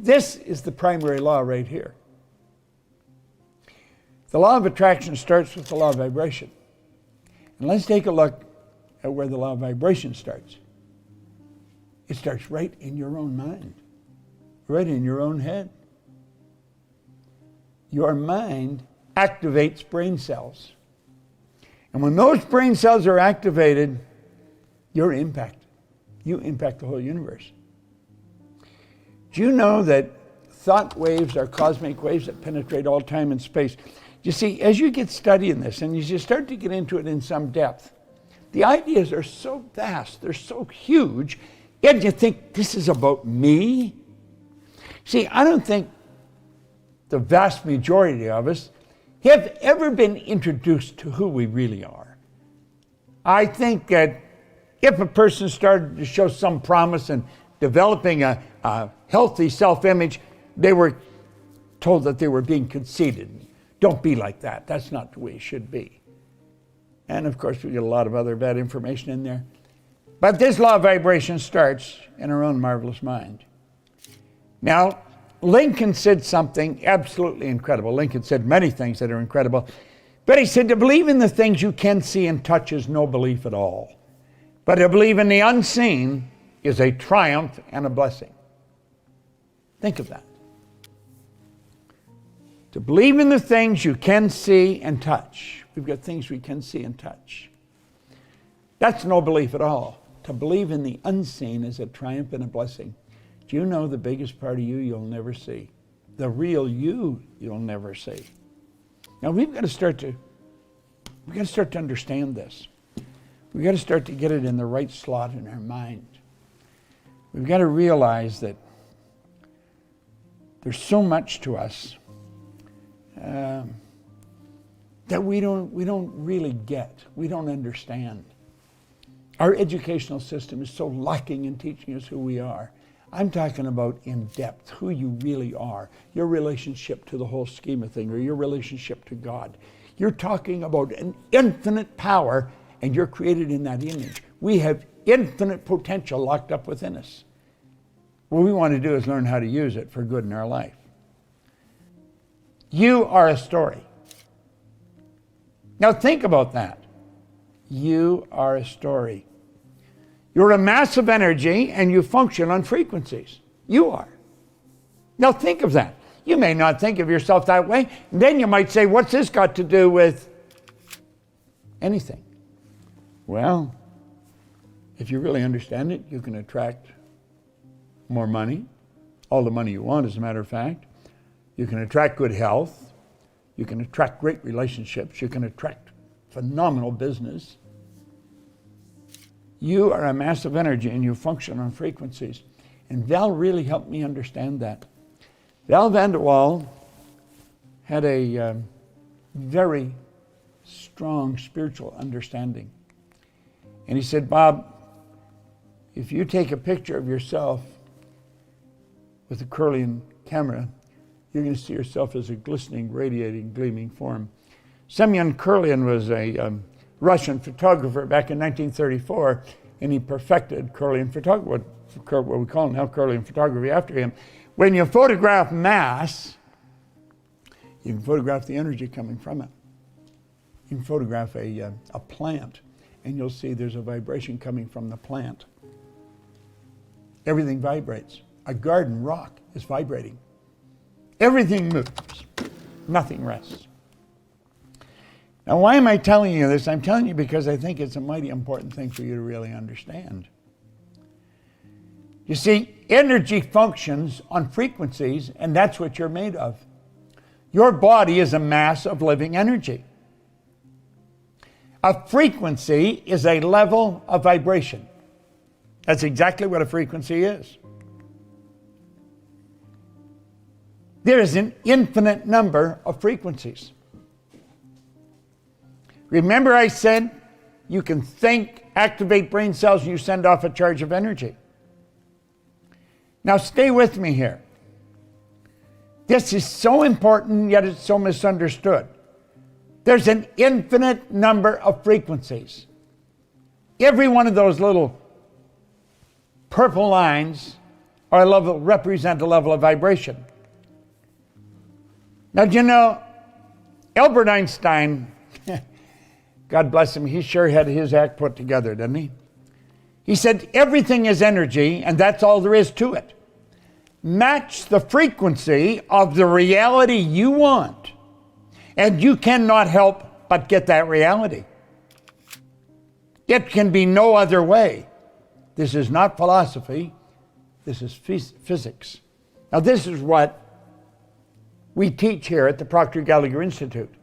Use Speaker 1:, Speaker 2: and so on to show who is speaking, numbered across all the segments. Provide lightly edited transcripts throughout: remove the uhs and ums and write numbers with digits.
Speaker 1: This is the primary law right here. The law of attraction starts with the law of vibration. And let's take a look at where the law of vibration starts. It starts right in your own mind, right in your own head. Your mind activates brain cells. And when those brain cells are activated, you're impacted. You impact the whole universe. Do you know that thought waves are cosmic waves that penetrate all time and space? You see, as you get studying this and as you start to get into it in some depth, the ideas are so vast, they're so huge, and you think, this is about me? See, I don't think the vast majority of us have ever been introduced to who we really are. I think that if a person started to show some promise in developing a healthy self-image, they were told that they were being conceited. Don't be like that. That's not the way it should be. And of course, we get a lot of other bad information in there. But this law of vibration starts in our own marvelous mind. Now, Lincoln said something absolutely incredible. Lincoln said many things that are incredible. But he said, to believe in the things you can see and touch is no belief at all. But to believe in the unseen is a triumph and a blessing. Think of that. To believe in the things you can see and touch. We've got things we can see and touch. That's no belief at all. To believe in the unseen is a triumph and a blessing. Do you know the biggest part of you you'll never see? The real you you'll never see. Now we've got to start to understand this. We've got to start to get it in the right slot in our mind. We've got to realize that there's so much to us that we don't really get. We don't understand. Our educational system is so lacking in teaching us who we are. I'm talking about in depth, who you really are, your relationship to the whole scheme of things, or your relationship to God. You're talking about an infinite power, and you're created in that image. We have infinite potential locked up within us. What we want to do is learn how to use it for good in our life. You are a story. Now think about that. You are a story. You're a mass of energy and you function on frequencies. You are. Now think of that. You may not think of yourself that way. And then you might say, what's this got to do with anything? Well, if you really understand it, you can attract more money, all the money you want, as a matter of fact. You can attract good health. You can attract great relationships. You can attract phenomenal business. You are a mass of energy and you function on frequencies. And Val really helped me understand that. Val van der Waal had a very strong spiritual understanding. And he said, Bob, if you take a picture of yourself with a Kirlian camera, you're going to see yourself as a glistening, radiating, gleaming form. Semyon Kirlian was a Russian photographer back in 1934, and he perfected Kirlian photography, what we call now Kirlian photography after him. When you photograph mass, you can photograph the energy coming from it. You can photograph a plant, and you'll see there's a vibration coming from the plant. Everything vibrates. A garden rock is vibrating. Everything moves. Nothing rests. Now, why am I telling you this? I'm telling you because I think it's a mighty important thing for you to really understand. You see, energy functions on frequencies, and that's what you're made of. Your body is a mass of living energy. A frequency is a level of vibration. That's exactly what a frequency is. There is an infinite number of frequencies. Remember I said you can think, activate brain cells, and you send off a charge of energy. Now stay with me here. This is so important, yet it's so misunderstood. There's an infinite number of frequencies. Every one of those little purple lines or a level represent a level of vibration. Now, do you know, Albert Einstein, God bless him, he sure had his act put together, didn't he? He said, everything is energy, and that's all there is to it. Match the frequency of the reality you want, and you cannot help but get that reality. It can be no other way. This is not philosophy. This is physics. Now, this is what we teach here at the Proctor Gallagher Institute.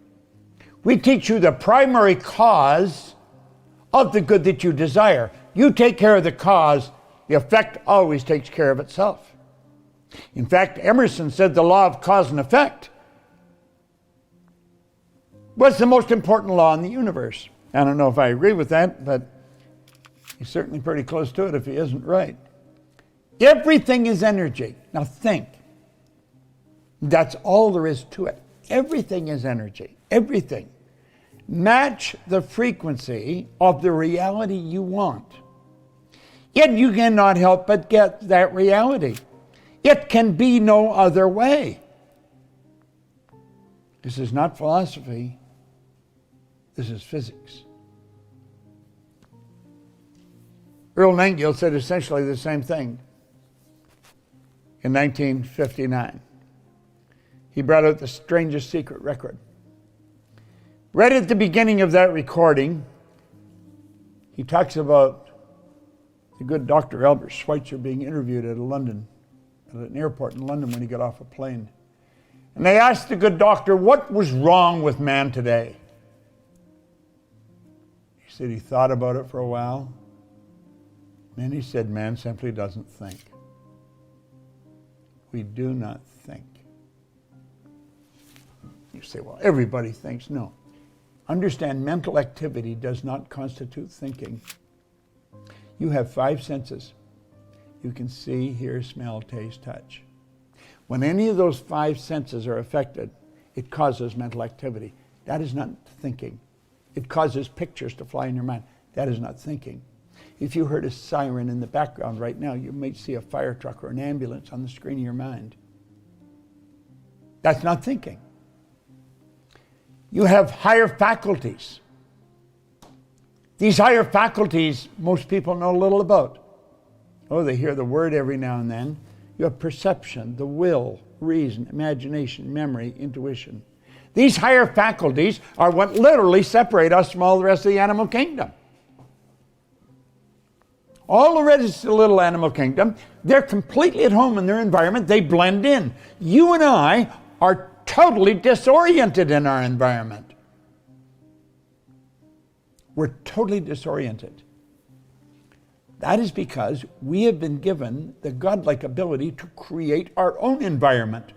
Speaker 1: We teach you the primary cause of the good that you desire. You take care of the cause, the effect always takes care of itself. In fact, Emerson said the law of cause and effect was the most important law in the universe. I don't know if I agree with that, but he's certainly pretty close to it if he isn't right. Everything is energy. Now think. That's all there is to it. Everything is energy. Everything. Match the frequency of the reality you want. Yet you cannot help but get that reality. It can be no other way. This is not philosophy. This is physics. Earl Nightingale said essentially the same thing in 1959. He brought out the strangest secret record. Right at the beginning of that recording, he talks about the good Dr. Albert Schweitzer being interviewed at an airport in London when he got off a plane. And they asked the good doctor, what was wrong with man today? He said he thought about it for a while. Then he said, man simply doesn't think. We do not think. You say, well, everybody thinks. No. Understand, mental activity does not constitute thinking. You have 5 senses. You can see, hear, smell, taste, touch. When any of those 5 senses are affected, it causes mental activity. That is not thinking. It causes pictures to fly in your mind. That is not thinking. If you heard a siren in the background right now, you might see a fire truck or an ambulance on the screen of your mind. That's not thinking. You have higher faculties. These higher faculties, most people know little about. Oh, they hear the word every now and then. You have perception, the will, reason, imagination, memory, intuition. These higher faculties are what literally separate us from all the rest of the animal kingdom. All the rest of the little animal kingdom, they're completely at home in their environment. They blend in. You and I are totally disoriented in our environment. We're totally disoriented. That is because we have been given the godlike ability to create our own environment.